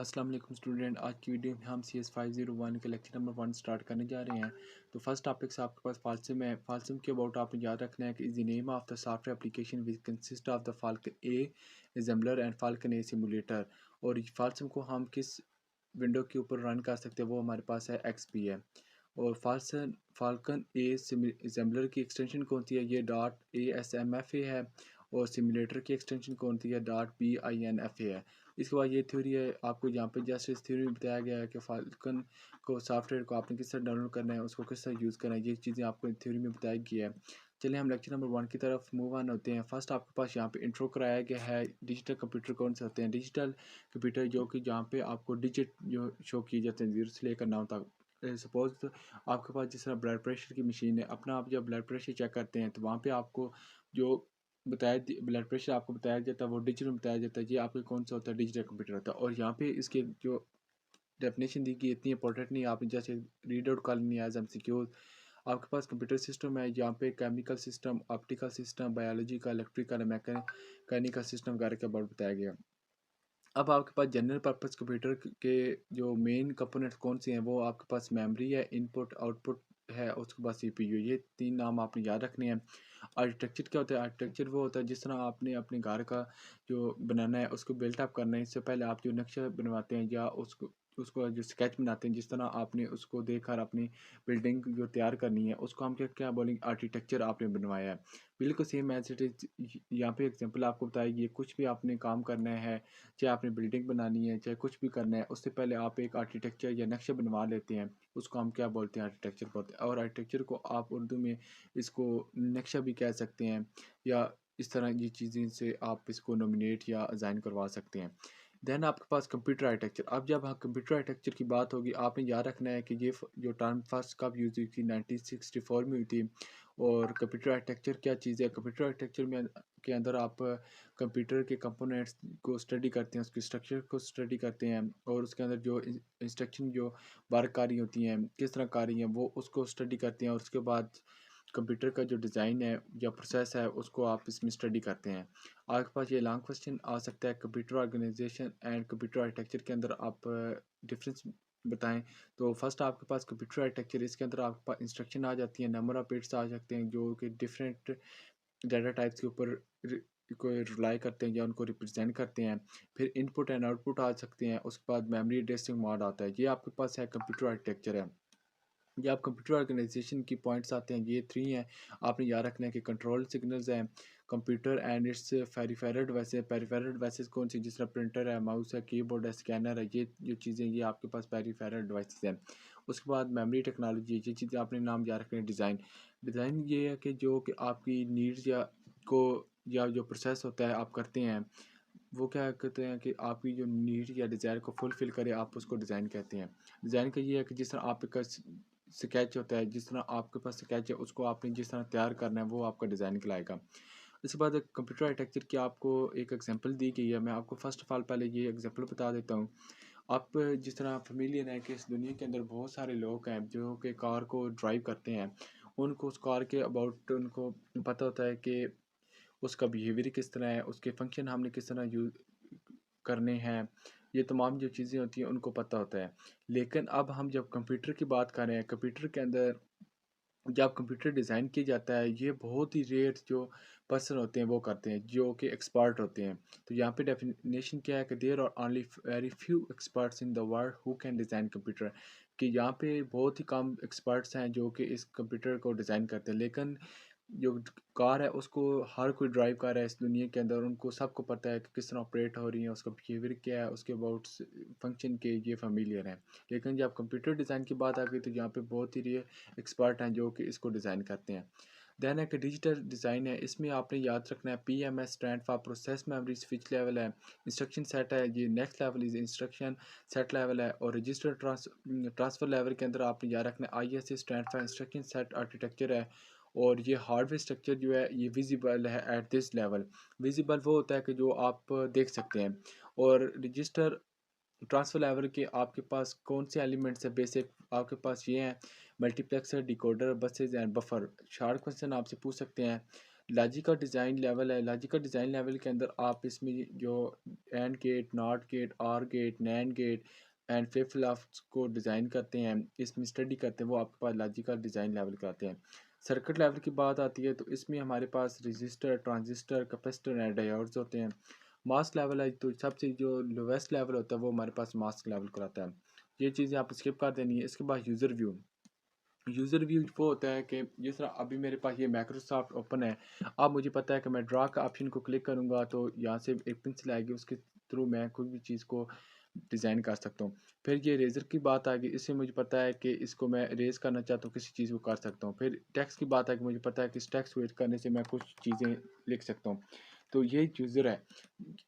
अस्सलाम वालेकुम स्टूडेंट। आज की वीडियो में हम सी एस 501 के लेक्चर नंबर 1 स्टार्ट करने जा रहे हैं। तो फर्स्ट टॉपिक से आपके पास फाल्सिम है। फाल्सिम के अबाउट आपने याद रखना है कि is the name of the software application which consist of the Falcon A assembler and Falcon A simulator. और फाल्सिम को हम किस विंडो के ऊपर रन कर सकते हैं वो हमारे पास है XP है। और फाल्कन ए एसेंबलर की एक्सटेंशन कौन सी है, ये .ASMFA है। और सिमुलेटर की एक्सटेंशन कौन सी है, .BINFA है। इसके बाद ये थ्योरी है, आपको यहाँ पे जस्ट इस थ्योरी में बताया गया है कि फाल्कन को सॉफ्टवेयर को आपने किस तरह डाउनलोड करना है, उसको किस तरह यूज़ करना है, ये चीज़ें आपको थ्योरी में बताया गया है। चलिए हम लेक्चर नंबर 1 की तरफ मूव ऑन होते हैं। फर्स्ट आपके पास यहाँ पे इंट्रो कराया गया है। डिजिटल कंप्यूटर कौन से होते हैं? डिजिटल कंप्यूटर जो कि जहाँ पे आपको डिजिट जो शो किए जाते हैं 0 से लेकर 9 तक। सपोज आपके पास जिस तरह ब्लड प्रेशर की मशीन है, अपना आप जब ब्लड प्रेशर चेक करते हैं तो वहाँ पे आपको जो ब्लड प्रेशर आपको बताया जाता है वो डिजिटल में बताया जाता है। ये आपके कौन सा होता है? डिजिटल कंप्यूटर होता है। और यहाँ पे इसके जो डेफिनेशन दी गई इतनी इंपॉर्टेंट नहीं है, आपने जैसे रीड आउट कर लेनी है एज MCQ। आपके पास कंप्यूटर सिस्टम है, यहाँ पे chemical system, optical system, biological, electrical, mechanical system वगैरह के बारे में बताया गया। अब आपके पास जनरल पर्पस कंप्यूटर के जो मेन कंपोनेंट्स कौन से हैं, वो आपके पास मेमोरी है, इनपुट आउटपुट है, उसके बाद CPU। ये 3 नाम आपने याद रखने हैं। आर्किटेक्चर क्या होता है? आर्किटेक्चर वो होता है जिस तरह आपने अपने घर का जो बनाना है उसको बिल्ट अप करना है, इससे पहले आप जो नक्शा बनवाते हैं या उसको उसको जो स्केच बनाते हैं, जिस तरह आपने उसको देखकर अपनी बिल्डिंग जो तैयार करनी है उसको हम क्या क्या बोलेंगे? आर्किटेक्चर आपने बनवाया है। बिल्कुल सेम एज इट इज यहाँ पे एग्जांपल आपको बताएगी। कुछ भी आपने काम करना है, चाहे आपने बिल्डिंग बनानी है, चाहे कुछ भी करना है, उससे पहले आप एक आर्किटेक्चर या नक्शा बनवा लेते हैं, उसको हम क्या बोलते हैं? आर्किटेक्चर बोलते हैं। और आर्किटेक्चर को आप उर्दू में इसको नक्शा भी कह सकते हैं, या इस तरह ये चीज़ें से आप इसको नॉमिनेट या अजाइन करवा सकते हैं। देन आपके पास कंप्यूटर आर्किटेक्चर। अब जब हाँ कंप्यूटर आर्किटेक्चर की बात होगी, आपने याद रखना है कि ये जो टर्म फर्स्ट कब यूज़ हुई थी, 1964 में हुई थी। और कंप्यूटर आर्किटेक्चर क्या चीज़ है? कंप्यूटर आर्किटेक्चर में के अंदर आप कंप्यूटर के कंपोनेंट्स को स्टडी करते हैं, उसके स्ट्रक्चर को स्टडी करते हैं, और उसके अंदर जो इंस्ट्रक्शन जो बारकारी होती हैं, किस तरह कारी हैं, वो उसको स्टडी करते हैं। और उसके बाद कंप्यूटर का जो डिज़ाइन है या प्रोसेस है उसको आप इसमें स्टडी करते हैं। आपके पास ये लॉन्ग क्वेश्चन आ सकता है, computer organisation and computer architecture के अंदर आप डिफरेंस बताएं। तो फर्स्ट आपके पास कंप्यूटर आर्किटेक्चर, इसके अंदर आपके पास इंस्ट्रक्शन आ जाती है, नंबर ऑफ बिट्स आ सकते हैं जो कि डिफरेंट डाटा टाइप्स के ऊपर को रिलाई करते हैं या उनको रिप्रेजेंट करते हैं। फिर इनपुट एंड आउटपुट आ सकते हैं, उसके बाद मेमोरी एड्रेसिंग मोड आता है। ये आपके पास है कंप्यूटर आर्किटेक्चर है। ये आप कंप्यूटर ऑर्गेनाइजेशन की पॉइंट्स आते हैं, ये 3 हैं। आपने याद रखना है कि कंट्रोल सिग्नल्स हैं, computer and it's peripheral devices. Peripheral devices कौन सी? जिस तरह प्रिंटर है, माउस है, कीबोर्ड है, स्कैनर है, ये जो चीज़ें ये आपके पास पेरिफेरल डिवाइसेस हैं। उसके बाद मेमोरी टेक्नोलॉजी, ये चीज़ें आपने नाम याद रखने हैं। डिज़ाइन, डिज़ाइन ये है कि जो कि आपकी नीड्स या को या जो प्रोसेस होता है आप करते हैं, वो क्या कहते हैं कि आपकी जो नीड या डिज़ायर को फुलफ़िल करे, आप उसको डिज़ाइन कहते हैं। डिज़ाइन का ये है कि जिस तरह आपका स्केच होता है, जिस तरह आपके पास स्केच है उसको आपने जिस तरह तैयार करना है वो आपका डिज़ाइन कहलाएगा। इसके बाद कंप्यूटर आर्किटेक्चर की आपको एक एग्जांपल दी गई है। मैं आपको फ़र्स्ट ऑफ़ ऑल पहले ये एग्जांपल बता देता हूँ। आप जिस तरह फ़ैमिलियर हैं कि इस दुनिया के अंदर बहुत सारे लोग हैं जो कि कार को ड्राइव करते हैं। उनको उस कार के अबाउट उनको पता होता है कि उसका बिहेवियर किस तरह है, उसके फंक्शन हमने किस तरह यूज़ करने हैं, ये तमाम जो चीज़ें होती हैं उनको पता होता है। लेकिन अब हम जब कंप्यूटर की बात कर रहे हैं, कंप्यूटर के अंदर जब कंप्यूटर डिज़ाइन किया जाता है, ये बहुत ही रेयर जो पर्सन होते हैं वो करते हैं, जो कि एक्सपर्ट होते हैं। तो यहाँ पे डेफिनेशन क्या है कि there are only very few experts in the world who can design computer. कि यहाँ पे बहुत ही कम एक्सपर्ट्स हैं जो कि इस कंप्यूटर को डिज़ाइन करते हैं। लेकिन जो कार है उसको हर कोई ड्राइव कर रहा है इस दुनिया के अंदर, उनको सबको पता है कि किस तरह ऑपरेट हो रही है, उसका बिहेवियर क्या है, उसके अबाउट फंक्शन के ये फेमिलियर हैं। लेकिन जब कंप्यूटर डिज़ाइन की बात आ गई तो यहाँ पे बहुत ही रेयर एक्सपर्ट हैं जो कि इसको डिज़ाइन करते हैं। देन एक डिजिटल डिज़ाइन है, इसमें आपने याद रखना है PMS stand for process memory switch level है। इंस्ट्रक्शन सेट है, ये next level is instruction set level है। और रजिस्टर ट्रांसफ़र लेवल के अंदर आपने याद रखना है ISA stand for instruction set architecture है। और ये हार्डवेयर स्ट्रक्चर जो है ये विजिबल है एट दिस लेवल। विजिबल वो होता है कि जो आप देख सकते हैं। और रजिस्टर ट्रांसफ़र लेवल के आपके पास कौन से एलिमेंट्स है बेसिक, आपके पास ये हैं multiplexer, decoder, buses and buffer. Short question आपसे पूछ सकते हैं। लॉजिकल डिज़ाइन लेवल है। लॉजिकल डिज़ाइन लेवल के अंदर आप इसमें जो and gate, not gate, or gate, NAND gate and flip flops को डिज़ाइन करते हैं, इसमें स्टडी करते हैं, वो आपके पास लॉजिकल डिज़ाइन लेवल के आते हैं। सर्किट लेवल की बात आती है तो इसमें हमारे पास register, transistor, capacitor and diodes होते हैं। मास्क लेवल है तो सबसे जो लोवेस्ट लेवल होता है वो हमारे पास मास्क लेवल का आता है। ये चीज़ें आप स्किप कर देनी है। इसके बाद यूज़र व्यू। यूज़र व्यू वो होता है कि जिस तरह अभी मेरे पास ये माइक्रोसॉफ्ट ओपन है। अब मुझे पता है कि मैं ड्रा का ऑप्शन को क्लिक करूँगा तो यहाँ से एक पेंसिल आएगी, उसके थ्रू मैं कोई भी चीज़ को डिज़ाइन कर सकता हूँ। फिर ये इरेज़र की बात आ गई, इससे मुझे पता है कि इसको मैं इरेज़ करना चाहता हूँ, किसी चीज़ को कर सकता हूँ। फिर टेक्स्ट की बात आ गई, मुझे पता है कि इस टेक्स्ट को एडिट करने से मैं कुछ चीज़ें लिख सकता हूँ। तो ये यूज़र है।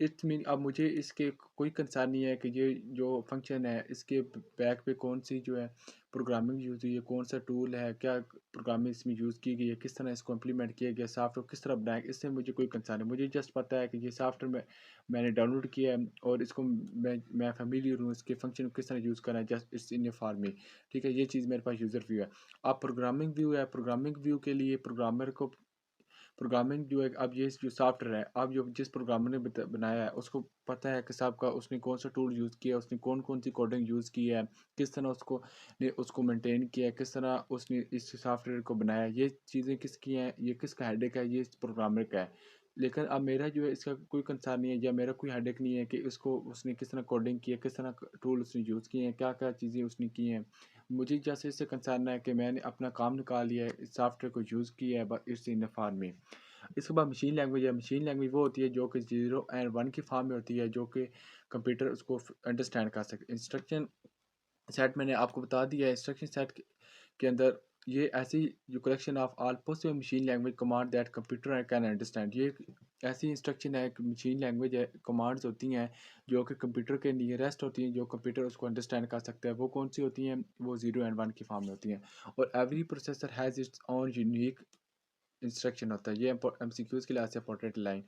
इट मीन अब मुझे इसके कोई कंसर्न नहीं है कि ये जो फंक्शन है इसके बैक पे कौन सी जो है प्रोग्रामिंग यूज़ हुई है, कौन सा टूल है, क्या प्रोग्रामिंग इसमें यूज़ की गई है, किस तरह इसको इम्प्लीमेंट किया गया, सॉफ्टवेयर किस तरह बनाया, इससे मुझे कोई कंसर्न है। मुझे जस्ट पता है कि ये सॉफ्टवेयर मैंने डाउनलोड किया है और इसको मैं फेमिलियर हूँ, इसके फंक्शन को किस तरह यूज़ करना है, just it's in A for me. ठीक है, ये चीज़ मेरे पास यूज़र व्यू है। अब प्रोग्रामिंग व्यू है, प्रोग्रामिंग व्यू के लिए प्रोग्रामर को प्रोग्रामिंग जो है, अब ये जो सॉफ्टवेयर है, अब जो जिस प्रोग्रामर ने बनाया है उसको पता है कि साहब का उसने कौन सा टूल यूज़ किया है, उसने कौन कौन सी कोडिंग यूज़ की है, किस तरह उसको मेंटेन किया है, किस तरह उसने इस सॉफ्टवेयर को बनाया है, ये चीज़ें किसकी हैं, ये किसका हेडेक है, ये इस प्रोग्रामर का है। लेकिन अब मेरा जो है इसका कोई कंसर्न नहीं है या मेरा कोई हेडेक नहीं है कि उसको उसने किस तरह कोडिंग की है, किस तरह टूल उसने यूज़ किए हैं, क्या क्या चीज़ें उसने की हैं। मुझे जैसे इससे कंसर्न है कि मैंने अपना काम निकाल लिया है, इस सॉफ्टवेयर को यूज़ किया है, बस इट्स इन फॉर मी। इसके बाद मशीन लैंग्वेज है। मशीन लैंग्वेज वो होती है जो कि 0 एंड 1 की फॉर्म में होती है, जो कि कंप्यूटर उसको अंडरस्टैंड कर सके। इंस्ट्रक्शन सेट मैंने आपको बता दिया है। इंस्ट्रक्शन सेट के अंदर ये ऐसी जो collection of all possible machine language command that computer can understand, ये एक ऐसी इंस्ट्रक्शन है, एक मशीन लैंग्वेज है, कमांड्स होती हैं जो कि कंप्यूटर के नियरेस्ट होती हैं, जो कंप्यूटर उसको अंडरस्टैंड कर सकता है। वो कौन सी होती हैं? वो 0 एंड 1 की फॉर्म में होती हैं। और every processor has its own unique instruction होता है। ये एमसीक्यूज़ के लिए ऐसे इंपॉर्टेंट लाइन।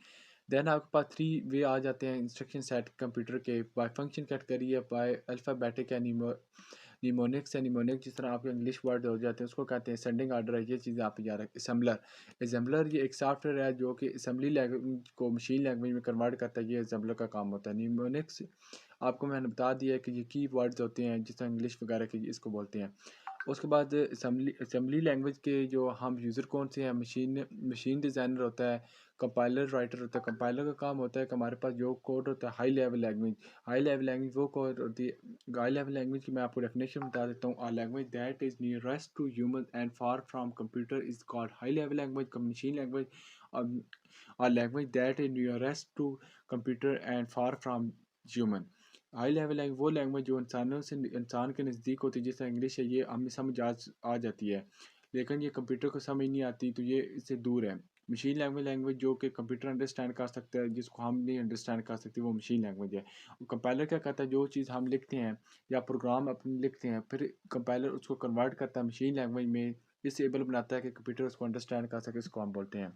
देन आपके पास 3 वे आ जाते हैं इंस्ट्रक्शन सेट कंप्यूटर के, बाय फंक्शन कैटेगरी है, बाय अल्फ़ाबेटिक या निमोनिक्स है। निमोनिक जिस तरह आपके इंग्लिश वर्ड हो जाते हैं उसको कहते हैं। सेंडिंग ऑर्डर है, ये चीज़ें आप याद रखें। असेंबलर, असेंबलर ये एक सॉफ्टवेयर है जो कि असेंबली लैंग्वेज को मशीन लैंग्वेज में कन्वर्ट करता है। ये असेंबलर का काम होता है। निमोनिक्स आपको मैंने बता दिया है कि ये की वर्ड्स होते हैं जिस तरह इंग्लिश वगैरह के इसको बोलते हैं। उसके बाद असेंबली लैंग्वेज के जो हम यूज़र कौन से हैं? मशीन मशीन डिज़ाइनर होता है, कंपाइलर राइटर होता है। कंपाइलर का काम होता है कि हमारे पास जो कोड होता है high level language, high level language वो कोड होती है। हाई लेवल लैंग्वेज की मैं आपको डेफिनेशन बता देता हूँ। A language that is nearest to human and far from computer is called high level language. Machine language a language that is nearest to computer and far from human. High level language वो language जो इंसान के नज़दीक होती है। जैसे English है, ये हमें समझ आ जाती है, लेकिन ये कंप्यूटर को समझ नहीं आती, तो ये इससे दूर है। मशीन लैंग्वेज लैंग्वेज जो कि कंप्यूटर अंडरस्टैंड कर सकता है, जिसको हम नहीं अंडरस्टैंड कर सकते, वो मशीन लैंग्वेज है। कंपाइलर क्या करता है? जो चीज़ हम लिखते हैं या प्रोग्राम अपने लिखते हैं, फिर कंपाइलर उसको कन्वर्ट करता है मशीन लैंग्वेज में, इससे एबल बनाता है कि कंप्यूटर उसको अंडरस्टैंड कर सके, इसको हम बोलते हैं।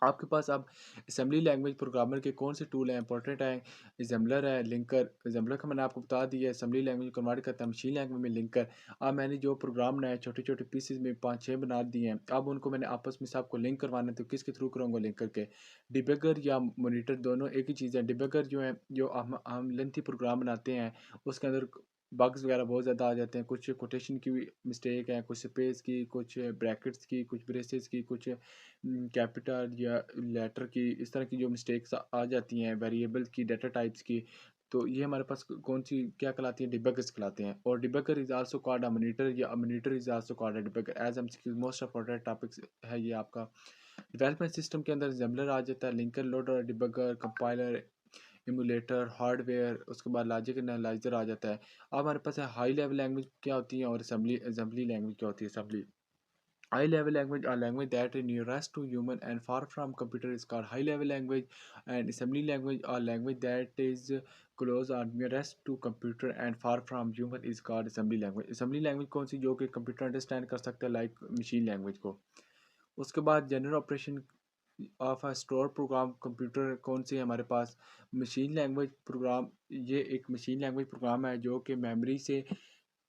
आपके पास अब असेंबली लैंग्वेज प्रोग्रामर के कौन से टूल हैं इंपॉर्टेंट हैं? असेंबलर है, लिंकर। असेंबलर का मैंने आपको बता दिया है, असेंबली लैंग्वेज कन्वर्ट करता है मशीन लैंग्वेज में। लिंकर, अब मैंने जो प्रोग्राम बनाए छोटे छोटे पीसेज में 5-6 बना दिए हैं, अब उनको मैंने आपस में सबको लिंक करवाना है, तो किसके थ्रू करूँगा? लिंकर के। डिबगर या मोनीटर दोनों एक ही चीज़ है। डिबगर जो है, जो हम लेंथी प्रोग्राम बनाते हैं उसके अंदर बग्स वगैरह बहुत ज़्यादा आ जाते हैं। कुछ कोटेशन की भी मिस्टेक है, कुछ स्पेस की, कुछ ब्रैकेट्स की, कुछ ब्रेसेस की, कुछ कैपिटल या लेटर की, इस तरह की जो मिस्टेक्स आ जाती हैं वेरिएबल की, डाटा टाइप्स की, तो ये हमारे पास कौन सी क्या कहलाती है? डिबगर्स कहलाते हैं। और debugger is also called a monitor, या monitor is also called a debugger. As am most important topics है ये आपका। डेवलपमेंट सिस्टम के अंदर जमलर आ जाता है, linker, loader, debugger, compiler, emulator, hardware, उसके बाद लॉजिक एनालाइजर आ जाता है। अब हमारे पास है हाई लेवल लैंग्वेज क्या होती है और असेंबली लैंग्वेज क्या होती है? Assembly high level language are language that is nearest to human and far from computer is called high level language, and assembly language are language that is close or nearest to computer and far from human is called assembly language. assembly language कौन सी? जो कि computer understand कर सकता है, like machine language को। उसके बाद general operation of a store program computer कौन सी है हमारे पास? Machine language program. ये एक मशीन लैंग्वेज प्रोग्राम है जो कि मेमोरी से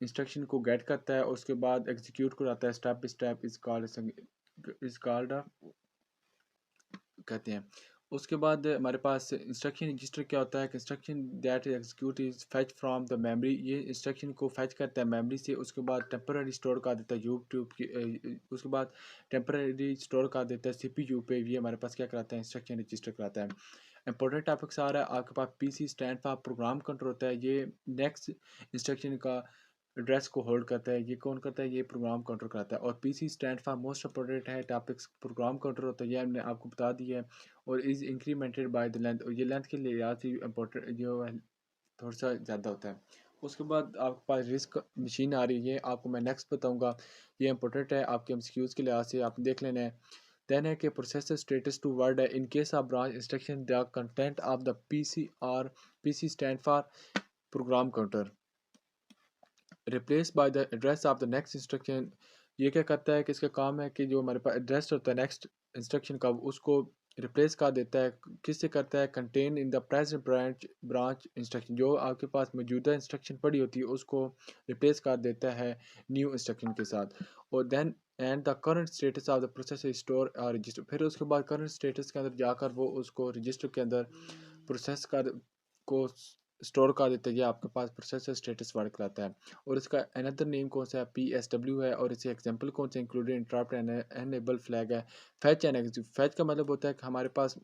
इंस्ट्रक्शन को गेट करता है, उसके बाद एग्जीक्यूट कराता है step by step. Is called कहते हैं। उसके बाद हमारे पास इंस्ट्रक्शन रजिस्टर क्या होता है कि instruction that execute is fetch from the memory, ये इंस्ट्रक्शन को फेच करता है मेमोरी से, उसके बाद टेम्पररी स्टोर कर देता है यूट्यूब की उसके बाद टेम्पररी स्टोर कर देता है सीपीयू पे। ये हमारे पास क्या कराता है, इंस्ट्रक्शन रजिस्टर कराता है। इंपॉर्टेंट टॉपिक्स आ रहा है आपके पास PC stand for program counter होता है, ये नेक्स्ट इंस्ट्रक्शन का एड्रेस को होल्ड करता है। ये कौन करता है, ये प्रोग्राम काउंटर कराता है। और PC stand for most important है टॉपिक्स, प्रोग्राम काउंटर होता है, ये हमने आपको बता दिया है। और is incremented by the length, और ये लेंथ के लिए याद ही इंपॉर्टेंट जो है थोड़ा सा ज़्यादा होता है। उसके बाद आपके पास रिस्क मशीन आ रही है, आपको मैं नेक्स्ट बताऊंगा। ये इंपॉर्टेंट है आपके एमसीक्यूज़ के लिहाज से, आप देख लेना है। देन है कि प्रोसेसर स्टेटस टू वर्ड है in case of branch instruction the content of the PC और PC stand for program counter replace by the address of the next instruction. ये क्या करता है कि इसका काम है कि जो हमारे पास एड्रेस होता है नेक्स्ट इंस्ट्रक्शन का, उसको रिप्लेस कर देता है। किससे करता है, contain in the present branch instruction, जो आपके पास मौजूदा इंस्ट्रक्शन पड़ी होती है उसको रिप्लेस कर देता है न्यू इंस्ट्रक्शन के साथ। और then and the current status of the process store register, फिर उसके बाद करंट स्टेटस के अंदर जाकर वो उसको रजिस्टर के अंदर प्रोसेस कर को स्टोर कर देता है। ये आपके पास प्रोसेसर स्टेटस वर्ड कराता है। और इसका अनदर नेम कौन सा है, PSW है। और इसे एग्जांपल कौन सा included interrupt and enable flag है। फैच एंड एग्जीक्यूट, फैच का मतलब होता है कि हमारे पास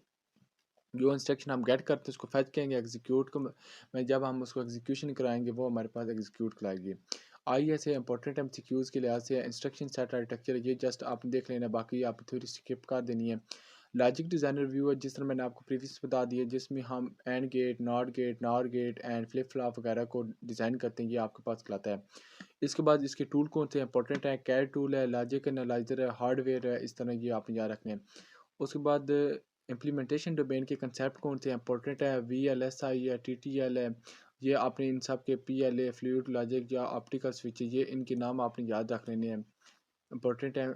जो इंस्ट्रक्शन हम गेट करते हैं उसको फैच कहेंगे, एग्जीक्यूट को मैं जब हम उसको एग्जीक्यूशन कराएंगे वो हमारे पास एग्जीक्यूट कराएगी। आई ऐसे इंपॉर्टेंट एमसीक्यूज़ के लिहाज से इंस्ट्रक्शन सेट आर्किटेक्चर, ये जस्ट आप देख लेना, बाकी आप थोड़ी स्किप कर देनी है। लॉजिक डिज़ाइनर व्यू है, जिस तरह मैंने आपको प्रीवियस बता दिया, जिसमें हम and gate, not gate and flip flop वगैरह को डिज़ाइन करते हैं, ये आपके पास खिलाता है। इसके बाद इसके टूल कौन से इंपॉर्टेंट हैं, कैड टूल है, लॉजिक एनालाइजर है, हार्डवेयर है, इस तरह ये आप याद रखने हैं। उसके बाद इम्प्लीमेंटेशन डोमेन के कंसेप्ट कौन से इंपॉर्टेंट है, VLSI है, TTL है। ये आपने इन सब के PLA, फ्लूइड लॉजिक या ऑप्टिकल स्विच, ये इनके नाम आपने याद रख लेने हैं, इंपॉर्टेंट है।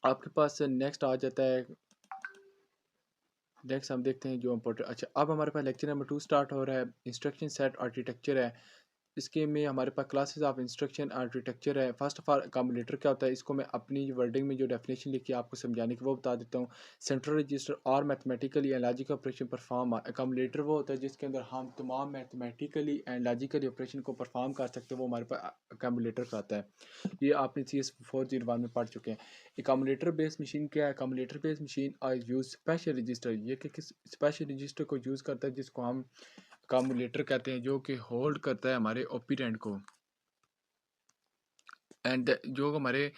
आपके पास नेक्स्ट आ जाता है, नेक्स्ट हम देखते हैं जो इम्पोर्टेंट। अच्छा, अब हमारे पास लेक्चर नंबर 2 स्टार्ट हो रहा है, इंस्ट्रक्शन सेट आर्किटेक्चर है। इसके में हमारे पास क्लासेस ऑफ इंस्ट्रक्शन आर्किटेक्चर है। फर्स्ट ऑफ ऑल अकोमोडेटर क्या होता है, इसको मैं अपनी वर्डिंग में जो डेफिनेशन लिखी है आपको समझाने की वो बता देता हूँ। सेंट्रल रजिस्टर और mathematically and logical operation perform. Accommodator वो होता है जिसके अंदर हम तमाम मैथमेटिकली एंड लॉजिकली ऑपरेशन को परफॉर्म कर सकते हैं, वो हमारे पास अकोमोडेटर का आता है। ये आपने CS401 में पढ़ चुके हैं। अकोमोडेटर बेस्ड मशीन क्या है, accumulator based machine are use special register, ये कि किस स्पेशल रजिस्टर को यूज़ करता है जिसको हम अकोमोडेटर कहते हैं, जो कि होल्ड करता है हमारे ओपीरेंट को। एंड जो हमारे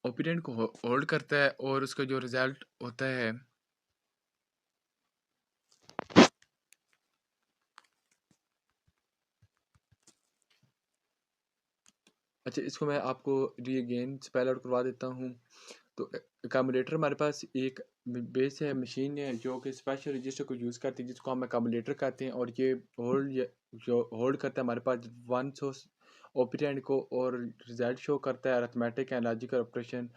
ओपीरेंट को होल्ड करता है और उसका जो रिजल्ट होता है, अच्छा इसको मैं आपको री अगेन स्पेल आउट करवा देता हूँ। तो अकोमोडेटर हमारे पास एक बेस है, मशीन है जो कि स्पेशल रजिस्टर को यूज़ करती है जिसको हम अकोमोडेटर कहते हैं। और ये जो होल्ड करता है हमारे पास वन सोर्स ऑपरेंड को, और रिजल्ट शो करता है अरिथमेटिक एंड लॉजिकल ऑपरेशन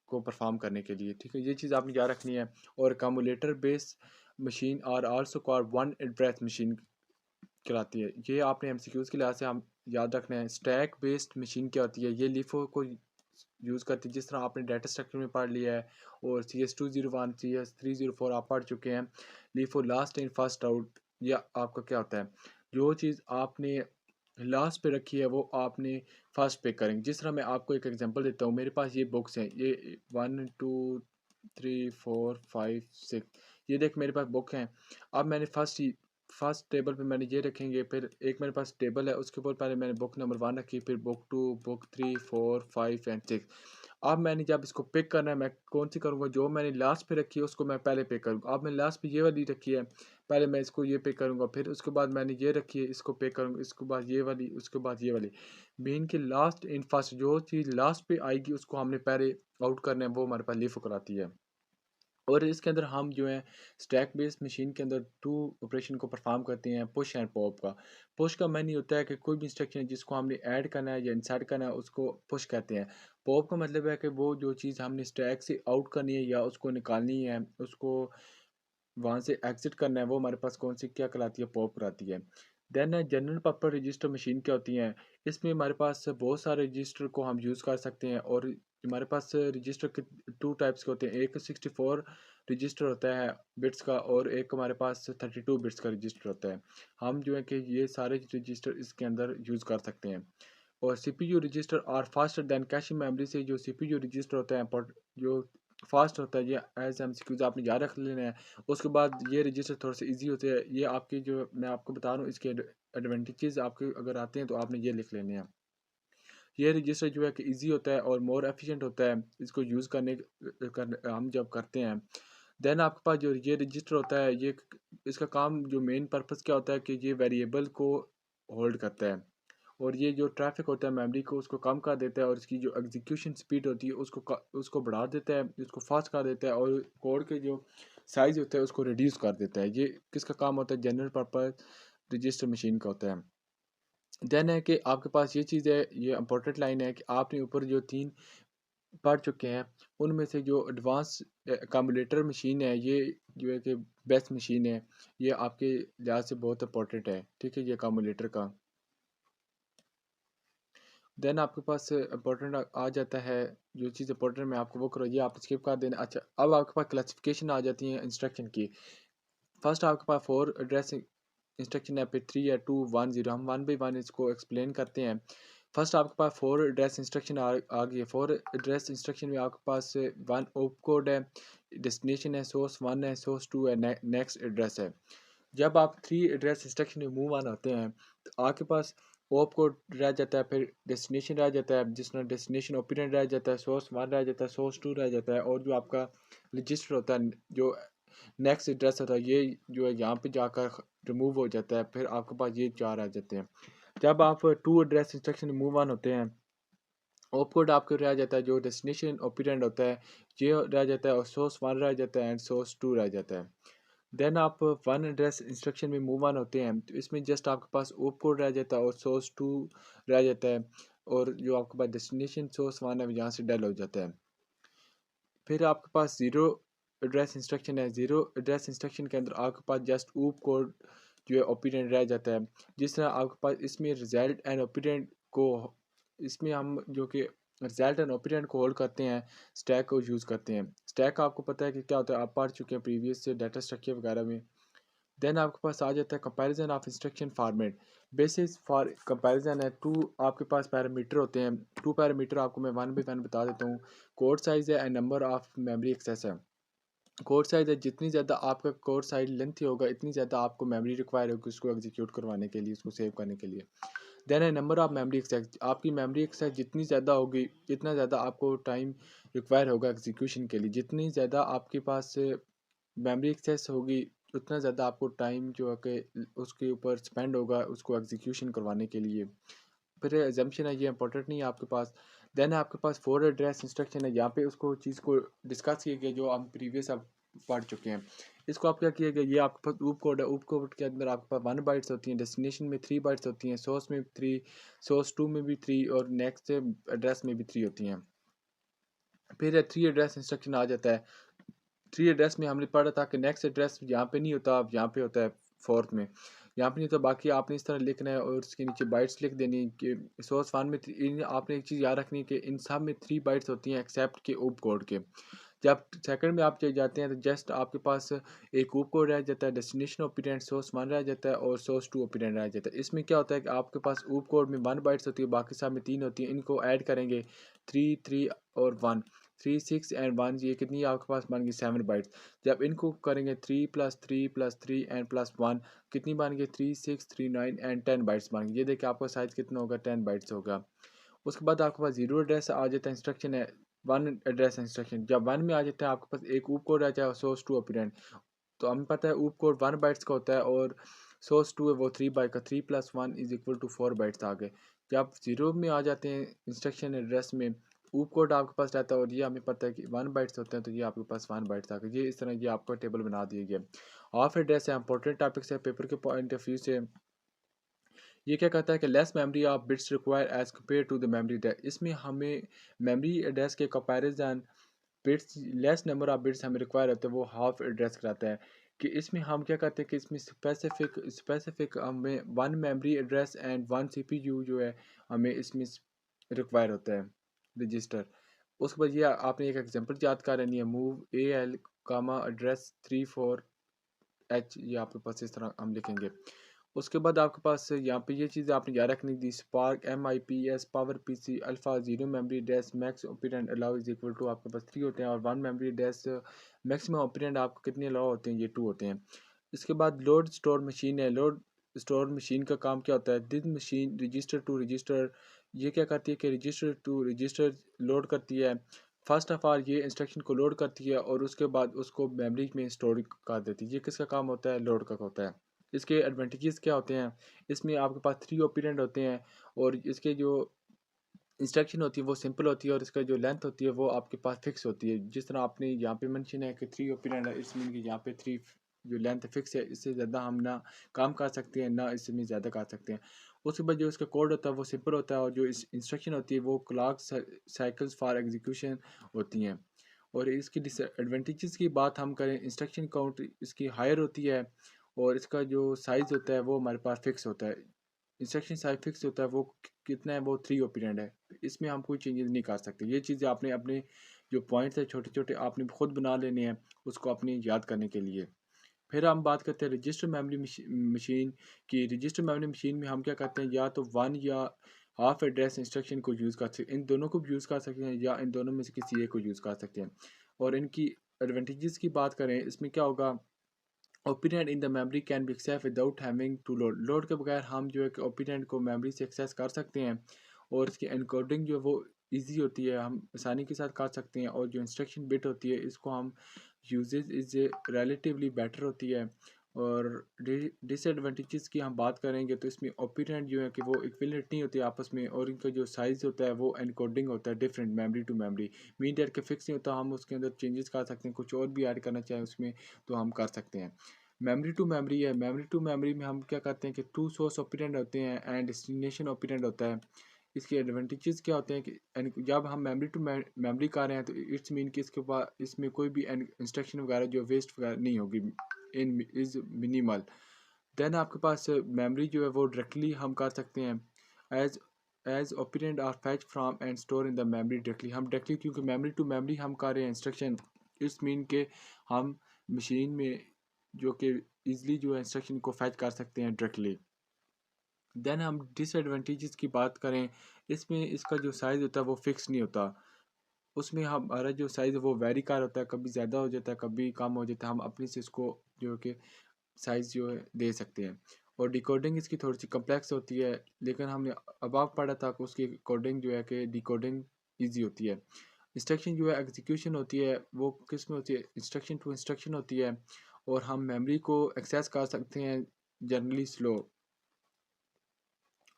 को परफॉर्म करने के लिए। ठीक है, ये चीज़ आपने याद रखनी है। और accumulator base machine are also called one address machine कहलाती है। ये आपने एमसीक्यूज़ के लिहाज से हम याद रखना है। स्टैक बेस्ड मशीन क्या होती है, ये लिफो को यूज़ करती है, जिस तरह आपने डाटा स्ट्रक्चर में पढ़ लिया है। और CS201, CS304 आप पढ़ चुके हैं। LIFO last in first out, या आपका क्या होता है, जो चीज़ आपने लास्ट पे रखी है वो आपने फर्स्ट पे करेंगे। जिस तरह मैं आपको एक एग्जांपल देता हूँ, मेरे पास ये बुक्स हैं, ये 1 2 3 4 5 6, ये देख मेरे पास बुक हैं। अब मैंने फर्स्ट टेबल पे मैंने ये रखेंगे, फिर एक मेरे पास टेबल है उसके ऊपर पहले मैंने बुक नंबर 1 रखी, फिर बुक 2, बुक 3, 4, 5 एंड 6। अब मैंने जब इसको पिक करना है, मैं कौन सी करूँगा, जो मैंने लास्ट पे रखी है उसको मैं पहले पिक करूँगा। अब मैंने लास्ट पे ये वाली रखी है, पहले मैं इसको ये पिक करूँगा, फिर उसके बाद मैंने ये रखी है इसको पिक करूँगा, इसके बाद ये वाली, उसके बाद ये वाली। मेन के लास्ट इन फर्स्ट, जो चीज़ लास्ट पे आएगी उसको हमने पहले आउट करना है, वो हमारे पास लीफ कराती है। और इसके अंदर हम जो है स्टैक बेस्ड मशीन के अंदर 2 ऑपरेशन को परफॉर्म करते हैं, पुश एंड पॉप का। पुश का मैंने होता है कि कोई भी इंस्ट्रक्शन है जिसको हमने ऐड करना है या इंसर्ट करना है उसको पुश कहते हैं। पॉप का मतलब है कि वो जो चीज़ हमने स्टैक से आउट करनी है या उसको निकालनी है, उसको वहाँ से एग्जिट करना है, वो हमारे पास कौन सी क्या कहलाती है, पॉप कराती है। Then general purpose register machine क्या होती हैं, इसमें हमारे पास बहुत सारे रजिस्टर को हम यूज़ कर सकते हैं। और हमारे पास रजिस्टर के टू टाइप्स के होते हैं, एक 64 रजिस्टर होता है बिट्स का और एक हमारे पास 32 बिट्स का रजिस्टर होता है। हम जो है कि ये सारे रजिस्टर इसके अंदर यूज़ कर सकते हैं। और CPU register are faster than cache memory से जो सीपीयू रजिस्टर होता है जो फास्ट होता है, ये एज एमसीक्यूज आपने याद रख लेना है। उसके बाद ये रजिस्टर थोड़े से इजी होते हैं, ये आपके जो मैं आपको बता रहा हूँ इसके एडवांटेजेस आपके अगर आते हैं तो आपने ये लिख लेने हैं। ये रजिस्टर जो है कि इजी होता है और मोर एफिशिएंट होता है इसको यूज़ हम जब करते हैं। देन आपके पास जो ये रजिस्टर होता है ये इसका काम जो मेन पर्पस क्या होता है कि ये वेरिएबल को होल्ड करता है और ये जो ट्रैफिक होता है मेमोरी को उसको कम कर देता है और इसकी जो एग्जीक्यूशन स्पीड होती है उसको बढ़ा देता है, उसको फास्ट कर देता है और कोड के जो साइज़ होता है उसको रिड्यूस कर देता है। ये किसका काम होता है? जनरल पर्पस रजिस्टर मशीन का होता है। देन है कि आपके पास ये चीज़ है, ये इंपॉर्टेंट लाइन है कि आपने ऊपर जो 3 पढ़ चुके हैं उनमें से जो एडवांस कम्युलेटर मशीन है ये जो है कि बेस्ट मशीन है, ये आपके लिहाज से बहुत इंपॉर्टेंट है। ठीक है, ये कम्युलेटर का। देन आपके पास इंपॉर्टेंट आ जाता है, जो चीज़ इंपॉर्टेंट मैं आपको वो करो ये आप स्किप कर देना। अच्छा, अब आपके पास क्लासिफिकेशन आ जाती है इंस्ट्रक्शन की। फर्स्ट आपके पास 4 एड्रेस इंस्ट्रक्शन है, फिर 3 या 2 1 0। हम वन बाई वन इसको एक्सप्लेन करते हैं। फर्स्ट आपके पास 4 एड्रेस इंस्ट्रक्शन आ गई है। 4 एड्रेस इंस्ट्रक्शन में आपके पास 1 ओप कोड है, डेस्टिनेशन है, सोर्स 1 है, सोर्स 2 है, नेक्स्ट एड्रेस है। जब आप 3 एड्रेस इंस्ट्रक्शन में मूव ऑन होते हैं तो आपके पास ओप कोड रह जाता है, फिर डेस्टिनेशन रह जाता है जिसमें डेस्टिनेशन ओपरेंड रह जाता है, सोर्स 1 रह जाता है, सोर्स 2 रह जाता है और जो आपका रजिस्टर होता है जो नेक्स्ट एड्रेस होता है ये जो है यहाँ पे जाकर रिमूव हो जाता है, फिर आपके पास ये 4 आ जाते हैं। जब आप 2 एड्रेस इंस्ट्रक्शन में मूव ऑन होते हैं ओप कोड आपके रह जाता है, जो डेस्टिनेशन ओपरेंड होता है ये रह जाता है और सोर्स 1 रह जाता है एंड सोर्स 2 रह जाता है। देन आप वन एड्रेस इंस्ट्रक्शन में मूव ऑन होते हैं तो इसमें जस्ट आपके पास ओप कोड रह जाता है और सोर्स 2 रह जाता है और जो आपके पास डेस्टिनेशन सोर्स 1 है यहाँ से डेल हो जाता है। फिर आपके पास ज़ीरो एड्रेस इंस्ट्रक्शन है। ज़ीरो एड्रेस इंस्ट्रक्शन के अंदर आपके पास जस्ट ऊप कोड जो है ओपीडेंट रह जाता है। जिस तरह आपके पास इसमें रिजल्ट एंड ओपीडेंट को इसमें हम जो कि रिजल्ट एंड ओपीडेंट को होल्ड करते हैं स्टैक को यूज़ करते हैं। स्टैक आपको पता है कि क्या होता है, आप पढ़ चुके हैं प्रीवियस से डाटा स्ट्रक्चर वगैरह में। देन आपके पास आ जाता है comparison of instruction format. Basis for comparison है, टू आपके पास पैरामीटर होते हैं। टू पैरामीटर आपको मैं वन बाई वन बता देता हूँ। कोड साइज़ है and number of memory access है। कोड साइज़ है, जितनी ज़्यादा आपका कोड साइज लेंथी होगा इतनी ज़्यादा आपको मेमोरी रिक्वायर होगी उसको एग्जीक्यूट करवाने के लिए, उसको सेव करने के लिए। देन है नंबर ऑफ मेमोरी एक्सेस। आपकी मेमोरी एक्सेस जितनी ज़्यादा होगी जितना ज़्यादा आपको टाइम रिक्वायर होगा एग्जीक्यूशन के लिए। जितनी ज़्यादा आपके पास मेमोरी एक्सेस होगी उतना ज़्यादा आपको टाइम जो है कि उसके ऊपर स्पेंड होगा उसको एग्जीक्यूशन करवाने के लिए। फिर एजम्पशन है, ये इंपॉर्टेंट नहीं है आपके पास। देन आपके पास 4 एड्रेस इंस्ट्रक्शन है, यहाँ पे उसको चीज़ को डिस्कस किया गया जो हम प्रीवियस अब पढ़ चुके हैं। इसको आप क्या किया गया, ये आपके पास ऊप कोड है। ऊप कोड के अंदर आपके पास 1 बाइट्स होती हैं, डेस्टिनेशन में 3 बाइट्स होती हैं, सोर्स में 3, सोर्स 2 में भी 3 और नेक्स्ट एड्रेस में भी 3 होती हैं। फिर 3 एड्रेस इंस्ट्रक्शन आ जाता है। 3 एड्रेस में हमने पढ़ा था कि नेक्स्ट एड्रेस यहाँ पे नहीं होता, अब यहाँ पे होता है फोर्थ में। यहाँ पे नहीं होता, बाकी आपने इस तरह लिखना है और उसके नीचे बाइट्स लिख देनी है कि सोर्स वन में आपने एक चीज़ याद रखनी है कि इन सब में 3 बाइट्स होती हैं एक्सेप्ट के ऊप कोड के। जब सेकंड में आप चले जाते हैं तो जस्ट आपके पास एक ऊप कोड रह जाता है, डेस्टिनेशन ओपरेंड सोर्स 1 रह जाता है और सोर्स 2 ओपरेंड रह जाता है। इसमें क्या होता है कि आपके पास ऊप कोड में 1 बाइट्स होती है, बाकी सब में 3 होती है। इनको ऐड करेंगे 3 3 और 1, 3 6 एंड 1, ये कितनी आपके पास बन गई 7 बाइट्स। जब इनको करेंगे 3 + 3 + 3 एंड +1 कितनी बन गई 3 6 3 9 एंड 10 बाइट्स बन गई। ये देखिए आपका साइज़ कितना होगा, 10 बाइट्स होगा। उसके बाद आपके पास ज़ीरो एड्रेस आ जाता है इंस्ट्रक्शन है, 1 एड्रेस इंस्ट्रक्शन। जब 1 में आ जाता है आपके पास एक ऊप कोड रहता है और सोर्स 2 ऑपरेंड। तो हमें पता है ऊप कोड 1 बाइट्स का होता है और सोर्स 2 है वो 3 बाइट का, 3 + 1 = 4 बाइट्स आ गए। जब ज़ीरो में आ जाते हैं इंस्ट्रक्शन एड्रेस में ऊप कोड आपके पास रहता है और ये हमें पता है कि 1 बाइट्स होते हैं तो ये आपके पास 1 बाइट्स आ गए। ये इस तरह ये आपका टेबल बना दिया गया। हाफ एड्रेस है, इंपॉर्टेंट टॉपिक्स है पेपर के पॉइंट ऑफ व्यू से। ये क्या कहता है कि less memory of bits require as compare to the memory address. इसमें हमें मेमोरी एड्रेस के comparison bits less number of bits हमें रिक्वायर होते हैं, वो हाफ एड्रेस कराता है। कि इसमें हम क्या करते हैं कि इसमें स्पेसिफिक हमें 1 मेमोरी एड्रेस एंड 1 सीपीयू जो है हमें इसमें रिक्वायर होता है रजिस्टर। उसके बाद ये आपने एक एग्जांपल याद कर लेनी है, move A L comma address 34H, ये आपके पास इस तरह हम लिखेंगे। उसके बाद आपके पास यहाँ पे ये चीज़ आपने याद रखनी थी, SPARC MIPS power PC alpha 0 memory dash max operand allow is equal to आपके पास 3 होते हैं, और 1 मेमोरी डैश मैक्सिमम ऑपरेंड आपको कितने अलाउ होते हैं, ये 2 होते हैं। इसके बाद लोड स्टोर मशीन है। लोड स्टोर मशीन का काम क्या होता है, this machine register to register, ये क्या करती है कि रजिस्टर टू रजिस्टर लोड करती है। फर्स्ट ऑफ ऑल ये इंस्ट्रक्शन को लोड करती है और उसके बाद उसको मेमोरी में स्टोर कर देती है। ये किसका काम होता है, लोड का होता है। इसके एडवांटेजेस क्या होते हैं, इसमें आपके पास 3 ऑपरेंड होते हैं, और इसके जो इंस्ट्रक्शन होती है वो सिंपल होती है, और इसका जो लेंथ होती है वो आपके पास फिक्स होती है। जिस तरह आपने यहाँ पे मेंशन है कि 3 ऑपरेंड है, इसमें कि यहाँ पे 3 जो लेंथ फिक्स है, इससे ज़्यादा हम ना काम कर सकते हैं ना इसमें ज़्यादा कर सकते हैं। उसके बाद जो इसका कोड होता है वो सिंपल होता है, और जो इस इंस्ट्रक्शन होती है वो क्लॉक साइकिल्स फॉर एग्जीक्यूशन होती हैं। और इसकी डिसएडवांटेजेस की बात हम करें, इंस्ट्रक्शन काउंट इसकी हायर होती है, और इसका जो साइज़ होता है वो हमारे पास फिक्स होता है। इंस्ट्रक्शन साइज फिक्स होता है, वो कितना है, वो 3 ऑपरेंड है। इसमें हम कोई चेंजेस नहीं कर सकते। ये चीज़ें आपने अपने जो पॉइंट्स है छोटे छोटे आपने खुद बना लेने हैं, उसको अपनी याद करने के लिए। फिर हम बात करते हैं रजिस्टर मेमोरी मशीन की। रजिस्टर मेमोरी मशीन में हम क्या करते हैं, या तो 1 या हाफ एड्रेस इंस्ट्रक्शन को यूज़ कर सकते हैं, इन दोनों को भी यूज़ कर सकते हैं, या इन दोनों में से किसी एक को यूज़ कर सकते हैं। और इनकी एडवांटेजेस की बात करें, इसमें क्या होगा, opinion in the memory can be access without having to load. Load के बगैर हम जो है कि ओपिनियन को मेमोरी से एक्सेस कर सकते हैं, और इसकी एनकोडिंग जो है वो इजी होती है, हम आसानी के साथ कर सकते हैं। और जो इंस्ट्रक्शन बिट होती है इसको हम यूजेज इज रिलेटिवली बेटर होती है। और डिसएडवांटेजेस की हम बात करेंगे तो इसमें ओपिनियन जो है कि वो इक्विवेलेंट नहीं होती आपस में, और इनका जो साइज़ होता है वो एनकोडिंग होता है different memory to memory. Mean data के फिक्स नहीं होता, हम उसके अंदर चेंजेस कर सकते हैं, कुछ और भी ऐड करना चाहें उसमें तो हम कर सकते हैं। मेमोरी टू मेमोरी है। मेमोरी टू मेमोरी में हम क्या करते हैं कि 2 सोर्स ऑपरेंड होते हैं एंड डेस्टिनेशन ऑपरेंड होता है। इसके एडवांटेजेस क्या होते हैं कि जब हम मेमोरी टू मेमोरी कर रहे हैं तो इट्स मीन कि इसके पास इसमें कोई भी इंस्ट्रक्शन वगैरह जो वेस्ट वगैरह नहीं होगी, इन इज़ मिनिमल। देन आपके पास मेमोरी जो है वो डायरेक्टली हम कर सकते हैं, as as operand are fetch from and store in the memory directly. हम डायरेक्टली क्योंकि मेमोरी टू मेमोरी हम कर रहे हैं इंस्ट्रक्शन, इट्स मीन के हम मशीन में जो कि ईज़िली जो है इंस्ट्रक्शन को फैच कर सकते हैं डायरेक्टली। देन हम डिसएडवांटेजेस की बात करें, इसमें इसका जो साइज़ होता है वो फिक्स नहीं होता। उसमें हमारा जो साइज़ है वो वेरी कार होता है, कभी ज़्यादा हो जाता है कभी कम हो जाता है, हम अपने से इसको जो कि साइज़ जो है दे सकते हैं। और डिकोडिंग इसकी थोड़ी सी कम्प्लेक्स होती है, लेकिन हमने अबाव पढ़ा था कि उसकी कोडिंग जो है कि डिकोडिंग ईजी होती है। इंस्ट्रक्शन जो है एग्जीक्यूशन होती है वो किस में होती है, इंस्ट्रक्शन टू इंस्ट्रक्शन होती है, और हम मेमोरी को एक्सेस कर सकते हैं जनरली स्लो।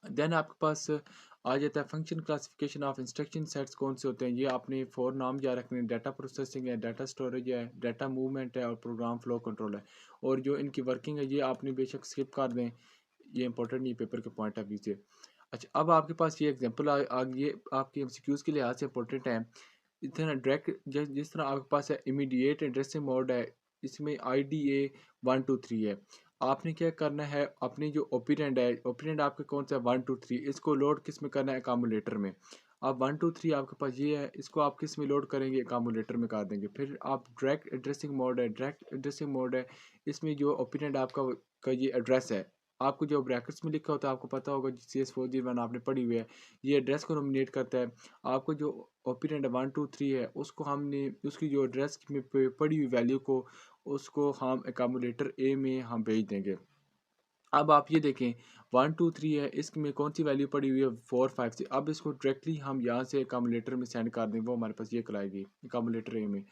देन आपके पास आ जाता है function classification of instruction sets कौन से होते हैं, ये आपने 4 नाम याद रखने हैं, डाटा प्रोसेसिंग है, डाटा स्टोरेज है, डाटा मूवमेंट है, और प्रोग्राम फ्लो कंट्रोल है। और जो इनकी वर्किंग है ये आपने बेशक स्किप कर दें, ये इंपॉर्टेंट नहीं पेपर के पॉइंट ऑफ व्यू से। अच्छा, अब आपके पास ये एग्जांपल आ गई, ये आपके एमसीक्यूज के लिहाज से इंपॉर्टेंट है। इतना डायरेक्ट जिस तरह आपके पास है इमीडिएट एड्रेसिंग मोड है, इसमें IDA 1 2 3 है। आपने क्या करना है, अपनी जो ओपरेंड है, ओपरेंड आपके कौन सा है 1 2 3, इसको लोड किस में करना है, अकामुलेटर में। अब 1 2 3 आपके पास ये है, इसको आप किस में लोड करेंगे, अकामुलेटर में कर देंगे। फिर आप डायरेक्ट एड्रेसिंग मोड है, डायरेक्ट एड्रेसिंग मोड है, इसमें जो ओपरेंड आपका का ये एड्रेस है, आपको जो ब्रैकेट्स में लिखा होता है आपको पता होगा, CS401 आपने पढ़ी हुई है, ये एड्रेस को नोमिनेट करता है। आपको जो ओपरेंड 1 2 3 है उसको हमने उसकी जो एड्रेस में पड़ी हुई वैल्यू को उसको हम अकामुलेटर ए में हम भेज देंगे। अब आप ये देखें 1 2 3 है, इसमें कौन सी वैल्यू पड़ी हुई है 4 5 6। अब इसको डायरेक्टली हम यहाँ से अकामुलेटर में सेंड कर दें, वो हमारे पास ये कराएगी अकामुलेटर ए में।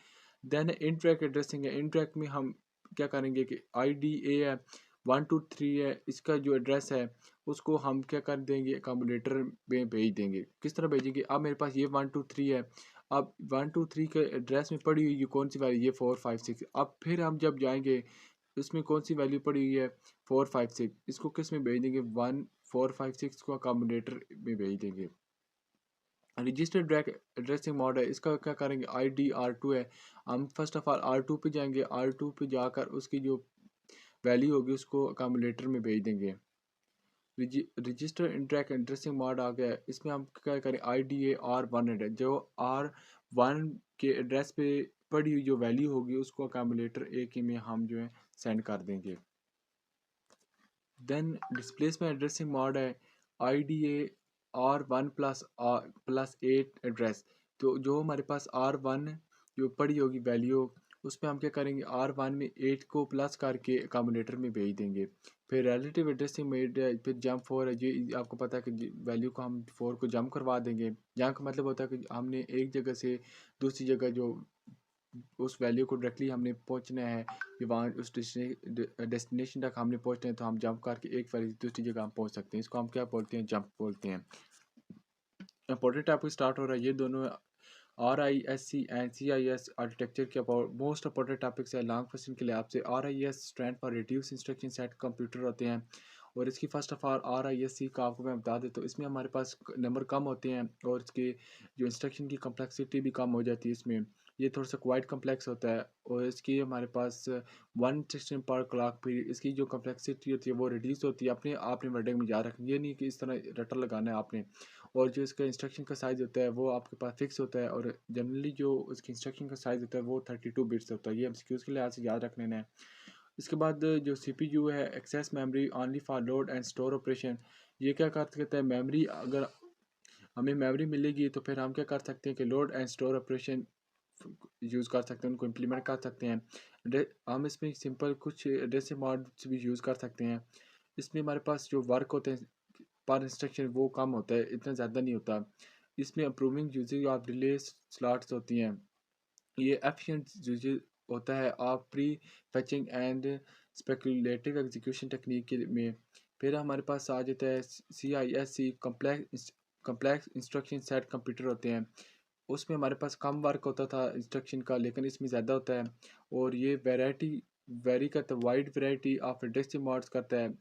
देन इनट्रैक एड्रेसिंग है, इनट्रैक में हम क्या करेंगे कि IDA है 1 2 3 है, इसका जो एड्रेस है उसको हम क्या कर देंगे, अकामुलेटर में भेज देंगे। किस तरह भेजेंगे, अब मेरे पास ये 1 2 3 है, अब 1 2 3 के एड्रेस में पड़ी हुई ये कौन सी वैल्यू, ये 4 5 6। अब फिर हम जब जाएंगे इसमें कौन सी वैल्यू पड़ी हुई है 4 5 6, इसको किस में भेज देंगे, 1 4 5 6 को अकामुलेटर में भेज देंगे। रजिस्टर्ड एड्रेसिंग मोड है, इसका क्या करेंगे, ID R2 है, हम फर्स्ट ऑफ ऑल R2 पे जाएंगे, R2 पे जाकर उसकी जो वैल्यू होगी उसको अकामुलेटर में भेज देंगे। रजिस्टर इंट्रैक एड्रेसिंग मोड आ गया है, इसमें हम क्या करें, IDA R1 है, जो वन के एड्रेस पे पड़ी हुई जो वैल्यू होगी उसको अकामुलेटर ए के में हम जो है सेंड कर देंगे। देन डिस्प्लेसमेंट एड्रेसिंग मॉड है IDA R1 प्लस 8 एड्रेस। तो जो हमारे पास R1 जो पड़ी होगी वैल्यू उसमें हम क्या करेंगे R1 में 8 को प्लस करके अकामुलेटर में भेज देंगे। फिर रिलेटिव एड्रेसिंग मेड है, फिर जंप 4 है, ये आपको पता है कि वैल्यू को हम 4 को जंप करवा देंगे। जंप का मतलब होता है कि हमने एक जगह से दूसरी जगह जो उस वैल्यू को डायरेक्टली हमने पहुंचना है कि वहाँ उस डेस्टिनेशन तक हमने पहुंचना है, तो हम जंप करके एक वैल्यू से दूसरी जगह हम पहुंच सकते हैं। इसको हम क्या बोलते हैं, जंप बोलते हैं। इंपॉर्टेंट टॉपिक स्टार्ट हो रहा है, ये दोनों RISC एंड CIS आर्किटेक्चर के मोस्ट इंपॉर्टेंट टॉपिक्स है लॉन्ग क्वेश्चन के लिए आपसे। RIS stand for reduce instruction set computer होते हैं। और इसकी फर्स्ट ऑफ ऑल RISC का आपको मैं बता देता हूँ, इसमें हमारे पास नंबर कम होते हैं और इसके जो इंस्ट्रक्शन की कम्प्लेक्सिटी भी कम हो जाती है। इसमें ये थोड़ा सा क्वाइट कम्प्लेक्स होता है और इसकी हमारे पास 1 इंस्ट्रक्शन पर क्लॉक पीरियड, इसकी जो कम्प्लेक्सिटी होती है वो रिड्यूस होती है। अपने आपने वर्डिंग में याद रखना, ये नहीं कि इस तरह रटर लगाना है आपने। और जो इसका इंस्ट्रक्शन का साइज़ होता है वो आपके पास फिक्स होता है और जनरली जो उसकी इंस्ट्रक्शन का साइज़ होता है वो 32 बिट्स होता है। ये एमसीक्यूज़ के लिहाज से याद रख लेना है। इसके बाद जो CPU है access memory only for load and store operation. ये क्या कर सकता है, मेमोरी अगर हमें मेमोरी मिलेगी तो फिर हम क्या कर सकते हैं कि load and store operation use कर सकते हैं, उनको इम्प्लीमेंट कर सकते हैं। हम इसमें सिंपल कुछ एड्रेसिव मॉड्स भी यूज़ कर सकते हैं। इसमें हमारे पास जो वर्क होते हैं पर इंस्ट्रक्शन वो कम होता है, इतना ज़्यादा नहीं होता। इसमें approving using of delay slots होती हैं। ये एफिशिएंट यूजेज होता है of pre फैचिंग and speculative execution technique के में। फिर हमारे पास आ जाता है CISC complex instruction set computer होते हैं। उसमें हमारे पास कम वर्क होता था इंस्ट्रक्शन का, लेकिन इसमें ज़्यादा होता है और ये वैरायटी वेरी करता है, wide variety of addressing mods करता है।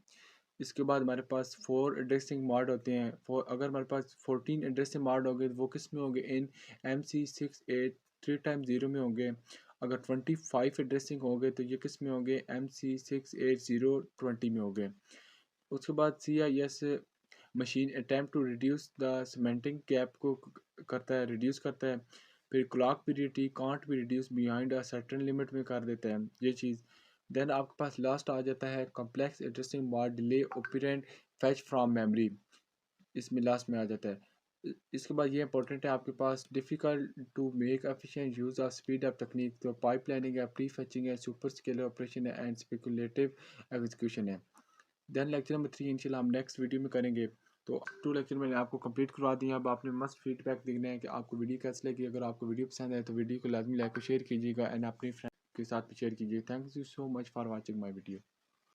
इसके बाद हमारे पास 4 एड्रेसिंग मॉड होते हैं। अगर हमारे पास 14 एड्रेसिंग मॉड होंगे तो वो किस में होंगे, इन MC68 3x0 में होंगे। अगर 25 एड्रेसिंग होंगे तो ये किस में होंगे, MC68020 में होंगे। उसके बाद CIS machine attempt to reduce the semantic gap को करता है, रिड्यूस करता है। फिर clock period can't be reduce behind a certain limit में कर देता है ये चीज़। देन आपके पास लास्ट आ जाता है complex addressing mod delay operand fetch from memory, इसमें लास्ट में आ जाता है। इसके बाद ये इंपॉर्टेंट है आपके पास difficult to make efficient use of speed up technique, तो पाइपलाइनिंग है, प्री फैचिंग है, सुपर स्केलर ऑपरेशन है एंड स्पेकुलेटिव एग्जीक्यूशन है। देन लेक्चर नंबर 3 इंशाल्लाह हम नेक्स्ट वीडियो में करेंगे। तो 2 लेक्चर मैंने आपको कंप्लीट करवा दिया। अब आपने मस्त फीडबैक देना है कि आपको वीडियो कैसी लगी। अगर आपको वीडियो पसंद आए तो वीडियो को लाजमी लाइक और शेयर कीजिएगा एंड अपने फ्रेंड के साथ भी शेयर कीजिए। Thank you so much for watching my video.